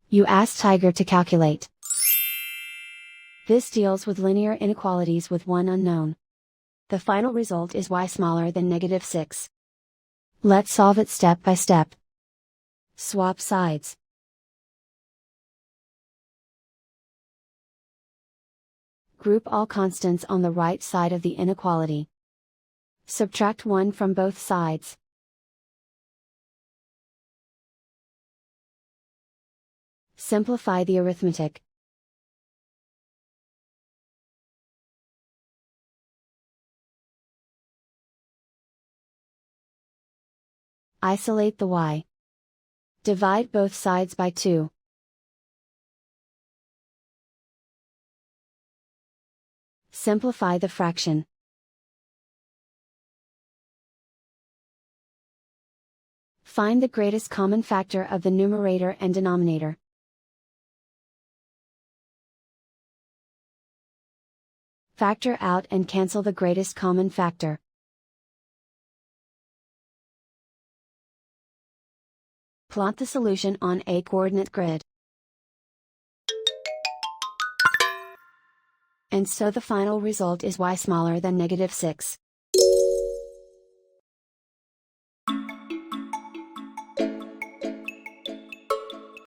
You ask Tiger to calculate. This deals with linear inequalities with one unknown. The final result is y smaller than -6. Let's solve it step by step. Swap sides. Group all constants on the right side of the inequality. Subtract 1 from both sides. Simplify the arithmetic. Isolate the y. Divide both sides by 2. Simplify the fraction. Find the greatest common factor of the numerator and denominator. Factor out and cancel the greatest common factor. Plot the solution on a coordinate grid. And so the final result is y smaller than -6.